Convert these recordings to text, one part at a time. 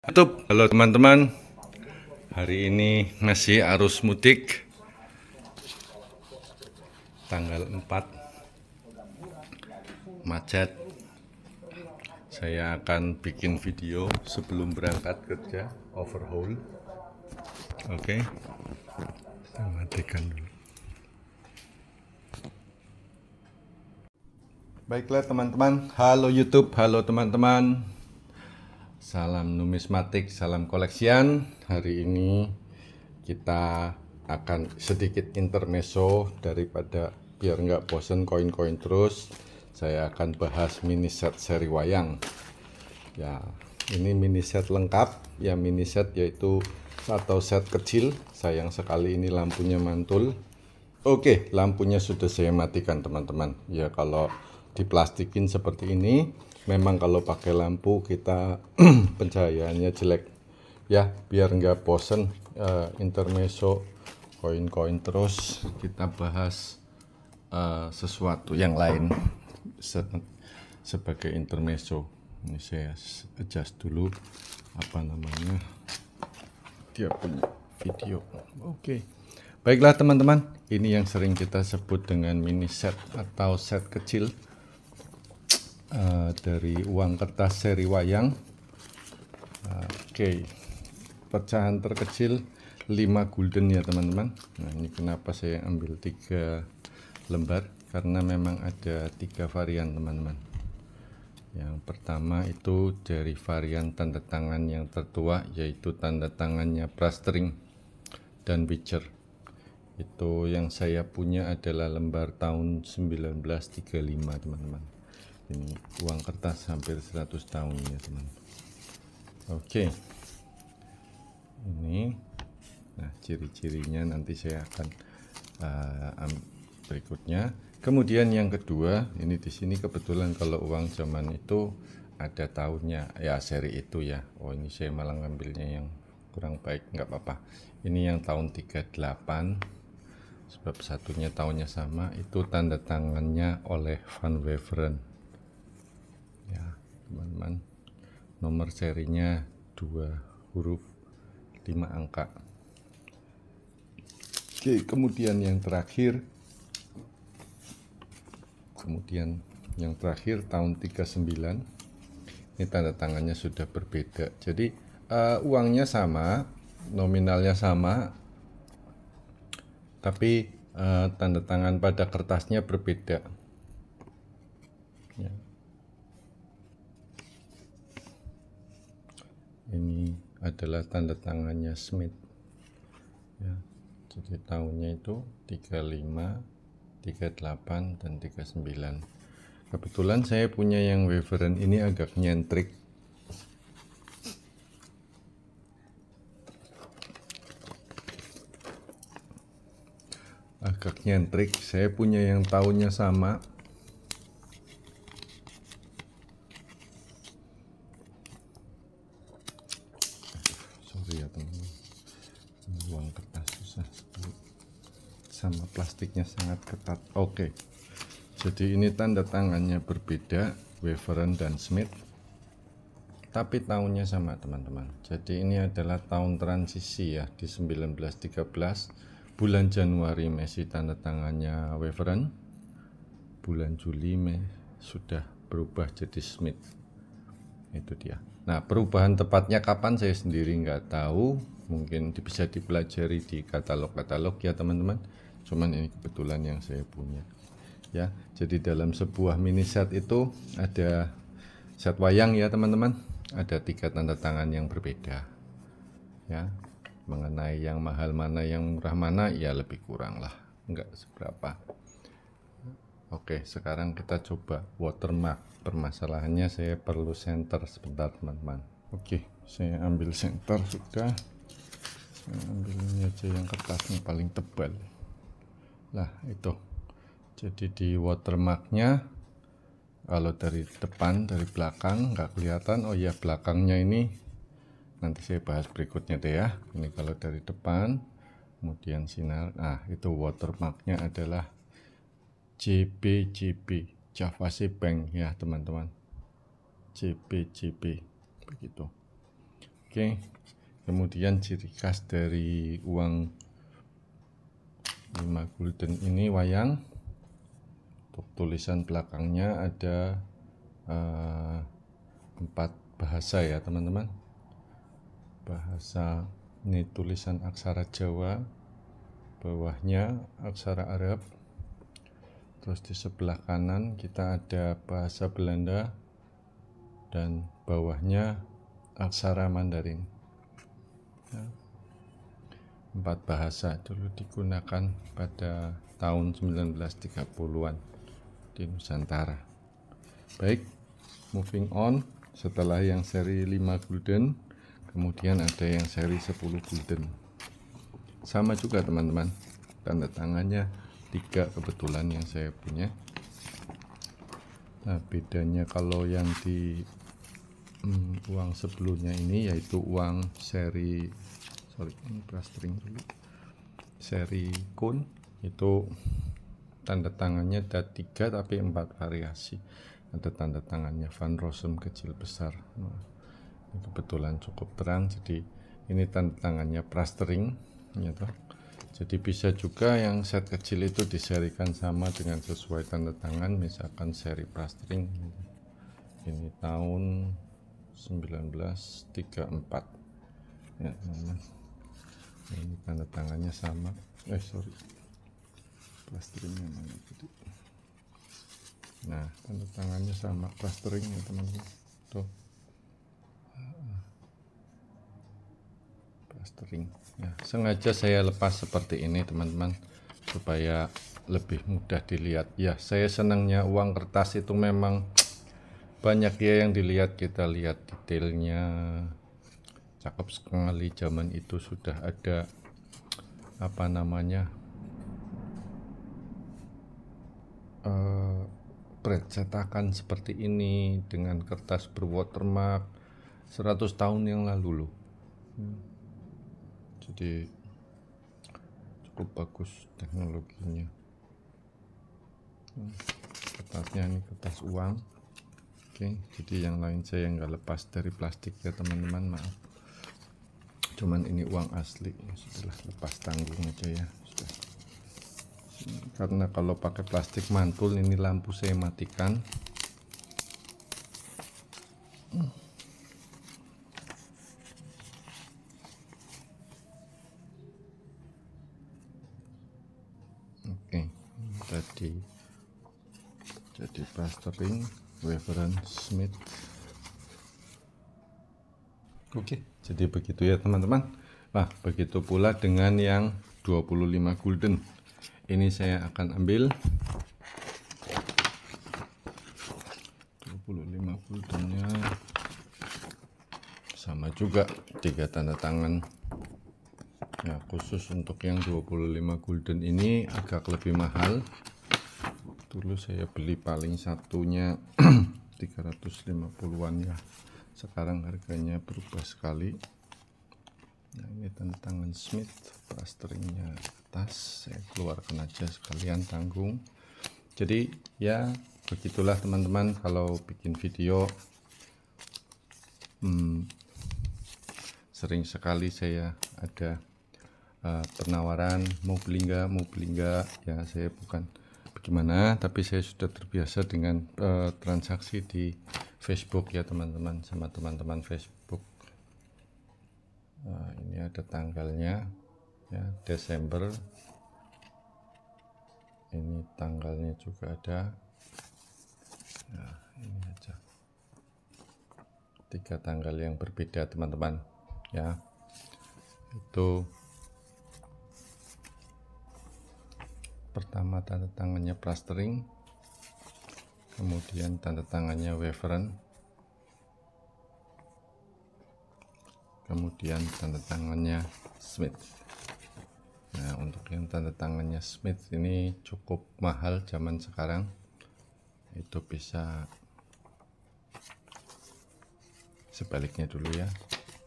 YouTube. Halo teman-teman, hari ini masih arus mudik tanggal 4 macet. Saya akan bikin video sebelum berangkat kerja, overhaul. Oke, kita matikan dulu. Baiklah teman-teman, halo YouTube, halo teman-teman. Salam numismatik, salam koleksian. Hari ini kita akan sedikit intermezzo daripada biar nggak bosen koin-koin terus. Saya akan bahas mini set seri wayang. Ya, ini mini set lengkap. Ya, mini set yaitu atau set kecil. Sayang sekali ini lampunya mantul. Oke, lampunya sudah saya matikan teman-teman. Ya, kalau diplastikin seperti ini, memang kalau pakai lampu kita pencahayaannya jelek. Ya, biar nggak bosen intermezzo koin-koin terus, kita bahas sesuatu yang lain sebagai intermezzo. Ini saya adjust dulu apa namanya dia punya video. Oke. Baiklah teman-teman, ini yang sering kita sebut dengan mini set atau set kecil dari uang kertas seri wayang. Oke, pecahan terkecil 5 gulden ya teman-teman. Nah, ini kenapa saya ambil 3 lembar, karena memang ada 3 varian teman-teman. Yang pertama itu dari varian tanda tangan yang tertua, yaitu tanda tangannya Prastring dan Witcher. Itu yang saya punya adalah lembar tahun 1935 teman-teman. Ini uang kertas hampir 100 tahun ya teman. Oke, ini nah ciri-cirinya nanti saya akan berikutnya. Kemudian yang kedua, ini di sini kebetulan kalau uang zaman itu ada tahunnya ya, seri itu ya. Oh, ini saya malah ngambilnya yang kurang baik, nggak apa-apa. Ini yang tahun 38, sebab satunya tahunnya sama. Itu tanda tangannya oleh Van Weveren ya teman-teman. Nomor serinya 2 huruf 5 angka. Oke, kemudian yang terakhir tahun 39. Ini tanda tangannya sudah berbeda. Jadi uangnya sama, nominalnya sama, tapi tanda tangan pada kertasnya berbeda ya. Ini adalah tanda tangannya Smith ya. Jadi tahunnya itu 35, 38 dan 39. Kebetulan saya punya yang Weveren ini agak nyentrik. Saya punya yang tahunnya sama. Sorry ya teman-teman, uang kertas susah sama plastiknya sangat ketat. Oke, jadi ini tanda tangannya berbeda, Weveren dan Smith, tapi tahunnya sama teman-teman. Jadi ini adalah tahun transisi ya, di 1913 bulan Januari masih tanda tangannya Weveren, bulan Juli sudah berubah jadi Smith. Itu dia. Nah, perubahan tepatnya kapan saya sendiri nggak tahu, mungkin bisa dipelajari di katalog-katalog ya teman-teman. Cuman ini kebetulan yang saya punya ya. Jadi dalam sebuah mini set itu ada set wayang ya teman-teman, ada 3 tanda tangan yang berbeda ya. Mengenai yang mahal mana yang murah mana ya lebih kurang lah, nggak seberapa. Oke, sekarang kita coba watermark. Permasalahannya saya perlu center sebentar teman-teman. Oke, saya ambil center sudah. Saya ambil ini aja yang kertasnya paling tebal. Lah itu. Jadi di watermarknya, kalau dari depan, dari belakang nggak kelihatan. Oh ya, belakangnya ini nanti saya bahas berikutnya deh ya. Ini kalau dari depan, kemudian sinar. Nah, itu watermarknya adalah JBJB, Javase Bank ya teman-teman. JBJB begitu. Oke, kemudian ciri khas dari uang 5 gulden ini wayang. Untuk tulisan belakangnya ada 4 bahasa ya teman-teman. Bahasa ini tulisan aksara Jawa, bawahnya aksara Arab. Terus di sebelah kanan kita ada bahasa Belanda dan bawahnya aksara Mandarin. Ya. 4 bahasa dulu digunakan pada tahun 1930-an di Nusantara. Baik, moving on. Setelah yang seri 5 gulden, kemudian ada yang seri 10 gulden. Sama juga teman-teman, tanda tangannya 3 kebetulan yang saya punya. Nah, bedanya kalau yang di uang sebelumnya ini yaitu uang seri ini plastering dulu, seri kun, itu tanda tangannya ada 3 tapi 4 variasi. Ada tanda tangannya Van Rossum kecil besar. Nah, ini kebetulan cukup terang, jadi ini tanda tangannya plastering ya toh. Jadi bisa juga yang set kecil itu diserikan sama dengan sesuai tanda tangan, misalkan seri plastering ini tahun 1934 ya teman-teman. Ini tanda tangannya sama, plasteringnya mana tadi. Nah, tanda tangannya sama plastering ya teman-teman, tuh plastering ya. Sengaja saya lepas seperti ini teman-teman supaya lebih mudah dilihat ya. Saya senangnya uang kertas itu memang banyak ya yang dilihat, kita lihat detailnya cakep sekali. Zaman itu sudah ada apa namanya cetakan seperti ini dengan kertas berwatermark 100 tahun yang lalu loh. Jadi cukup bagus teknologinya. Kertasnya ini kertas uang. Oke, jadi yang lain saya nggak lepas dari plastik ya teman-teman, maaf. Cuman ini uang asli, sudah lepas tanggung aja ya. Sudah. Karena kalau pakai plastik mantul ini lampu saya matikan. Oke, tadi jadi plastering Weveran Smith. Oke, jadi begitu ya teman-teman. Nah, begitu pula dengan yang 25 gulden. Ini saya akan ambil 25 guldennya, sama juga 3 tanda tangan. Ya, khusus untuk yang 25 gulden ini agak lebih mahal. Dulu saya beli paling satunya 350-an ya. Sekarang harganya berubah sekali. Nah, ini tanda tangan Smith, plasteringnya atas, saya keluarkan aja sekalian tanggung. Jadi ya begitulah teman-teman, kalau bikin video sering sekali saya ada penawaran mau beli nggak ya. Saya bukan bagaimana, tapi saya sudah terbiasa dengan transaksi di Facebook ya teman-teman, sama teman-teman Facebook. Ini ada tanggalnya ya, Desember. Ini tanggalnya juga ada. Nah, ini aja 3 tanggal yang berbeda teman-teman ya. Itu pertama tanda tangannya plastering, kemudian tanda tangannya Weveran, kemudian tanda tangannya Smith. Nah, untuk yang tanda tangannya Smith ini cukup mahal zaman sekarang. Itu bisa sebaliknya dulu ya.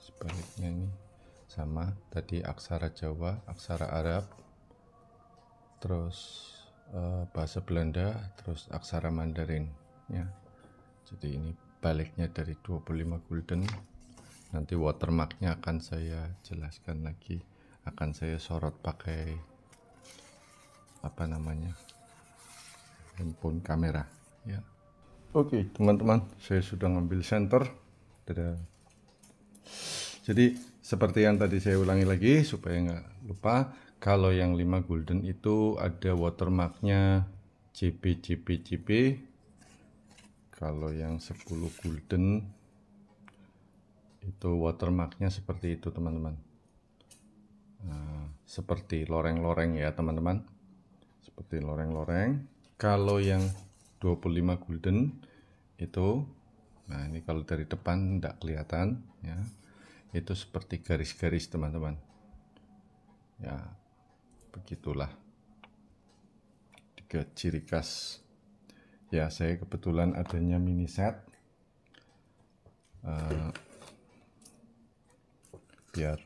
Sebaliknya ini sama tadi, aksara Jawa, aksara Arab, terus bahasa Belanda, terus aksara Mandarin ya. Jadi ini baliknya dari 25 gulden. Nanti watermarknya akan saya jelaskan lagi, akan saya sorot pakai apa namanya, handphone kamera ya. Oke teman-teman, saya sudah ngambil center. Dadah. Jadi seperti yang tadi saya ulangi lagi supaya nggak lupa, kalau yang 5 gulden itu ada watermarknya JP. Kalau yang 10 gulden itu watermarknya seperti itu teman-teman. Nah, seperti loreng-loreng ya teman-teman, seperti loreng-loreng. Kalau yang 25 gulden itu, nah ini kalau dari depan tidak kelihatan ya, itu seperti garis-garis teman-teman ya. Begitulah 3 ciri khas ya. Saya kebetulan adanya mini set, biar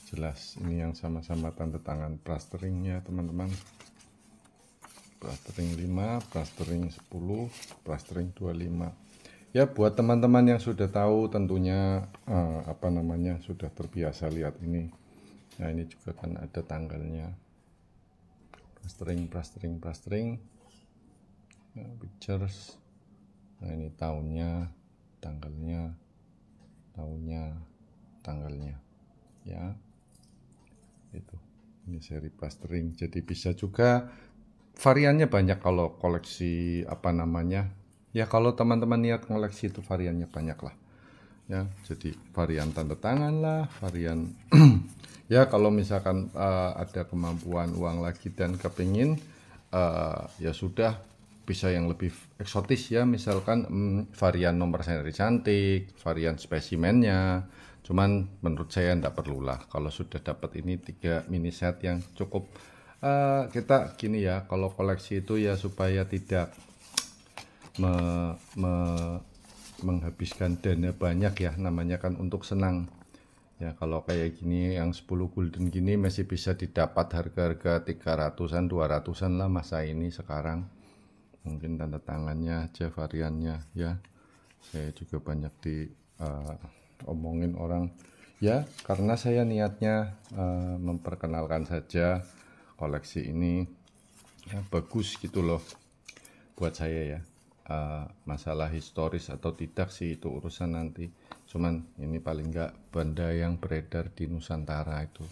jelas. Ini yang sama-sama tanda tangan plasteringnya teman-teman. Plastering 5, plastering 10, plastering 25 ya. Buat teman-teman yang sudah tahu tentunya apa namanya, sudah terbiasa lihat ini. Nah ini juga kan ada tanggalnya, plastering ya, pictures. Nah ini tahunnya, tanggalnya, tanggalnya ya. Itu ini seri plastering. Jadi bisa juga variannya banyak kalau koleksi apa namanya ya. Kalau teman-teman niat koleksi itu variannya banyak lah ya. Jadi varian tanda tangan lah, varian ya. Kalau misalkan ada kemampuan uang lagi dan kepingin ya sudah bisa yang lebih eksotis ya, misalkan varian nomor seri cantik, varian spesimennya. Cuman menurut saya enggak perlulah, kalau sudah dapat ini 3 mini set yang cukup. Kita gini ya, kalau koleksi itu ya supaya tidak menghabiskan dana banyak ya, namanya kan untuk senang ya. Kalau kayak gini yang 10 gulden gini masih bisa didapat harga-harga 300-an 200-an lah masa ini sekarang. Mungkin tanda tangannya aja variannya ya. Saya juga banyak omongin orang ya, karena saya niatnya memperkenalkan saja koleksi ini ya, bagus gitu loh buat saya ya. Masalah historis atau tidak sih itu urusan nanti, cuman ini paling enggak benda yang beredar di Nusantara itu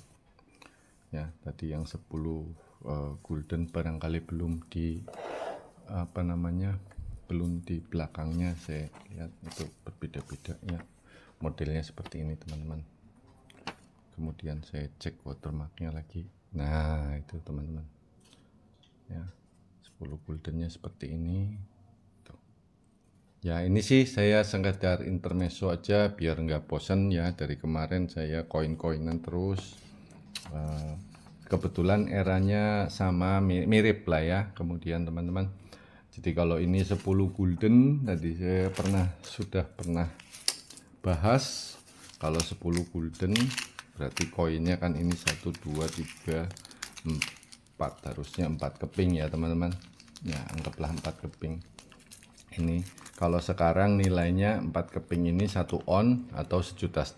ya. Tadi yang 10 gulden barangkali belum di apa namanya, belum di belakangnya saya lihat itu berbeda-beda ya, modelnya seperti ini teman-teman. Kemudian saya cek watermarknya lagi. Nah itu teman-teman ya, 10 guldennya seperti ini tuh. Ya ini sih saya sekedar intermezzo aja biar nggak bosan ya. Dari kemarin saya koin-koinan terus, kebetulan eranya sama mirip lah ya. Kemudian teman-teman, jadi kalau ini 10 gulden tadi saya sudah pernah bahas. Kalau 10 gulden berarti koinnya kan ini 1 2 3 4, harusnya 4 keping ya teman-teman ya, anggaplah 4 keping. Ini kalau sekarang nilainya 4 keping ini 1 on atau 1,5 juta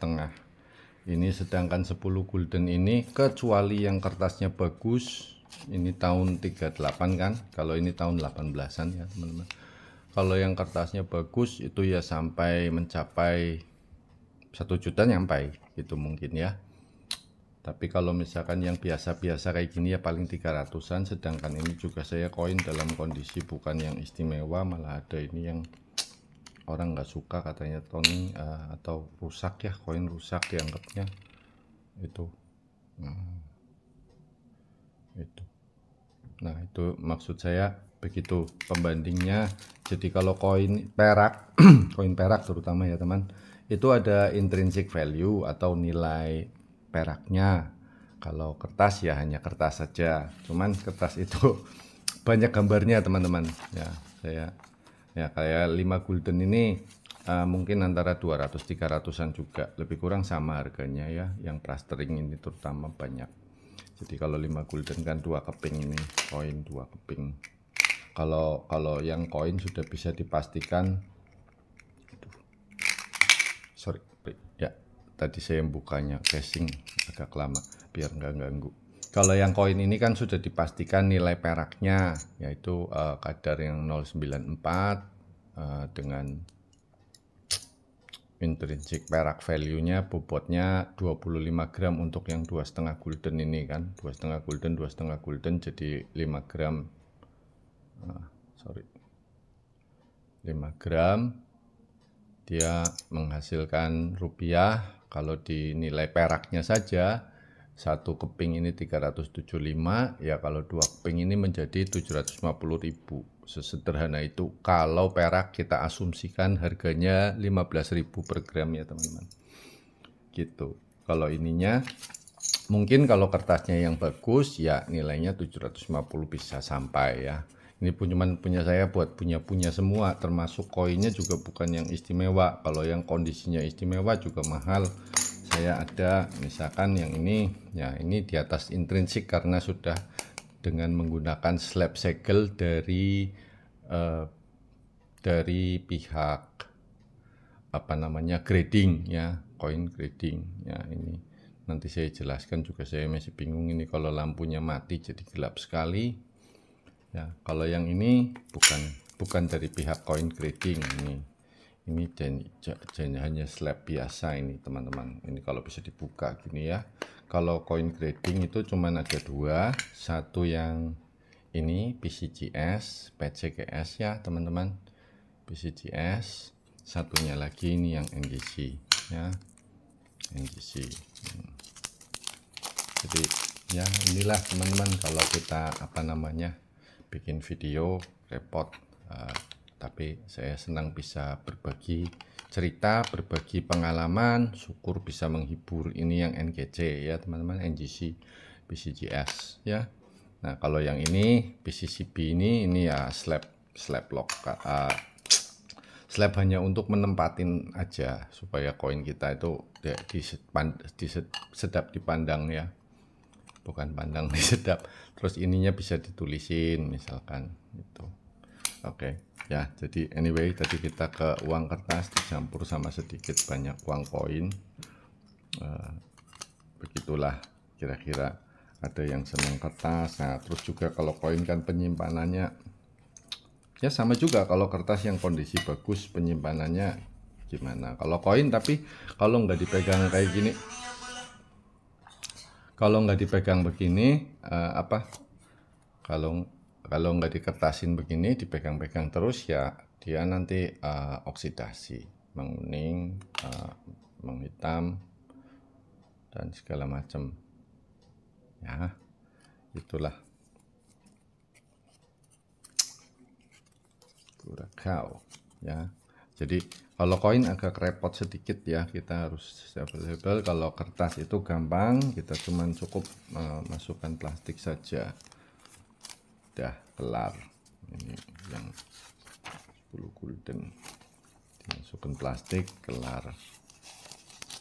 ini. Sedangkan 10 gulden ini kecuali yang kertasnya bagus, ini tahun 38 kan, kalau ini tahun 18-an ya teman-teman. Kalau yang kertasnya bagus itu ya sampai mencapai 1 juta nyampai gitu mungkin ya. Tapi kalau misalkan yang biasa-biasa kayak gini ya paling 300-an. Sedangkan ini juga saya koin dalam kondisi bukan yang istimewa, malah ada ini yang orang nggak suka katanya toning atau rusak ya, koin rusak dianggapnya itu. Nah itu maksud saya begitu pembandingnya. Jadi kalau koin perak koin perak terutama ya teman, itu ada intrinsic value atau nilai peraknya. Kalau kertas ya hanya kertas saja, cuman kertas itu banyak gambarnya teman-teman ya. Saya ya kayak 5 gulden ini mungkin antara 200-300-an juga, lebih kurang sama harganya ya. Yang plastering ini terutama banyak. Jadi kalau 5 gulden kan 2 keping, ini koin 2 keping. Kalau yang koin sudah bisa dipastikan, sorry tadi saya bukanya casing agak lama biar nggak ganggu. Kalau yang koin ini kan sudah dipastikan nilai peraknya yaitu kadar yang 0,94 dengan intrinsic perak value-nya bobotnya 25 gram untuk yang 2,5 gulden ini kan, 2,5 gulden 2,5 gulden jadi 5 gram 5 gram dia menghasilkan rupiah. Kalau dinilai peraknya saja satu keping ini 375 ya, kalau 2 keping ini menjadi 750.000. Sesederhana itu kalau perak kita asumsikan harganya 15.000 per gram ya teman-teman gitu. Kalau ininya mungkin kalau kertasnya yang bagus ya nilainya 750 bisa sampai ya. Ini cuman punya saya buat punya semua, termasuk koinnya juga bukan yang istimewa. Kalau yang kondisinya istimewa juga mahal. Saya ada misalkan yang ini ya, ini di atas intrinsik karena sudah dengan menggunakan slab segel dari pihak apa namanya grading ya, koin grading ya. Ini nanti saya jelaskan juga, saya masih bingung ini kalau lampunya mati jadi gelap sekali ya. Kalau yang ini bukan dari pihak koin grading, ini hanya slab biasa ini teman-teman. Ini kalau bisa dibuka gini ya. Kalau koin grading itu cuman ada dua, satu yang ini PCGS, PCGS ya teman-teman, PCGS, satunya lagi ini yang NGC ya, NGC. Jadi ya inilah teman-teman kalau kita apa namanya bikin video repot, tapi saya senang bisa berbagi cerita, berbagi pengalaman, syukur bisa menghibur. Ini yang NGC ya teman-teman, NGC, PCGS ya. Nah kalau yang ini PCCB ini ya slab lock, slab hanya untuk menempatin aja supaya koin kita itu sedap dipandang ya, bukan pandang disedap. Terus ininya bisa ditulisin misalkan itu. Oke ya, jadi anyway tadi kita ke uang kertas dicampur sama sedikit banyak uang koin, begitulah kira-kira. Ada yang senang kertas. Nah terus juga kalau koin kan penyimpanannya ya sama juga. Kalau kertas yang kondisi bagus penyimpanannya gimana. Kalau koin tapi kalau nggak dipegang kayak gini, kalau nggak dipegang begini kalau nggak dikertasin begini, dipegang-pegang terus ya dia nanti oksidasi, menguning, menghitam dan segala macam ya. Itulah kurakau ya. Jadi kalau koin agak repot sedikit ya, kita harus stable. Kalau kertas itu gampang, kita cuman cukup masukkan plastik saja, udah kelar. Ini yang 10 gulden dimasukkan plastik, kelar,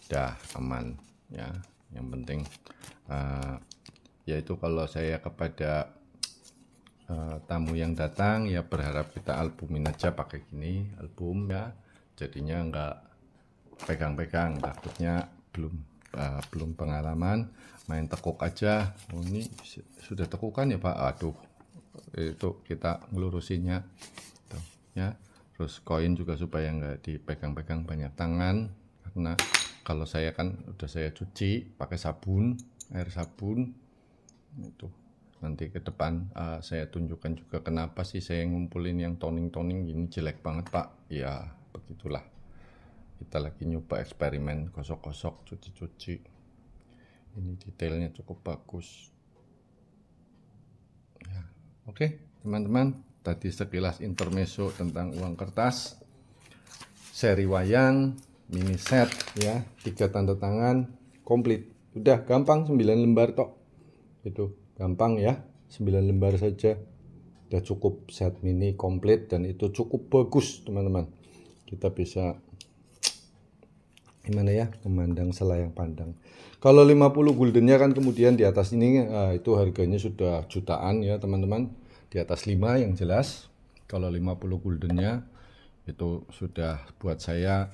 udah aman ya. Yang penting yaitu kalau saya kepada tamu yang datang ya berharap kita albumin aja pakai gini, album ya, jadinya enggak pegang-pegang, takutnya belum pengalaman main tekuk aja. Oh ini sudah tekukan ya Pak, aduh itu kita ngelurusinnya tuh ya. Terus koin juga supaya enggak dipegang-pegang banyak tangan, karena kalau saya kan udah saya cuci pakai sabun, air sabun itu. Nanti ke depan saya tunjukkan juga kenapa sih saya ngumpulin yang toning-toning gini jelek banget Pak. Ya begitulah, kita lagi nyoba eksperimen, gosok-gosok, cuci-cuci. Ini detailnya cukup bagus ya. Oke teman-teman, tadi sekilas intermezzo tentang uang kertas seri wayang mini set ya, 3 tanda tangan komplit. Udah gampang, 9 lembar tok itu, gampang ya, 9 lembar saja udah cukup set mini komplit, dan itu cukup bagus teman-teman. Kita bisa gimana ya, memandang selayang pandang. Kalau 50 guldennya kan kemudian di atas ini itu harganya sudah jutaan ya teman-teman, di atas 5 yang jelas. Kalau 50 guldennya itu sudah buat saya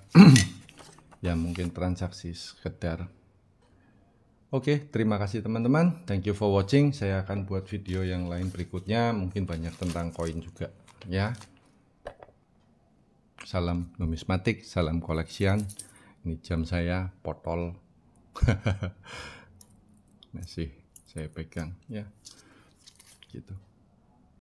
ya mungkin transaksi sekedar. Oke, terima kasih teman-teman, thank you for watching. Saya akan buat video yang lain berikutnya, mungkin banyak tentang koin juga ya. Salam numismatik, salam koleksian. Ini jam saya potol masih saya pegang ya gitu.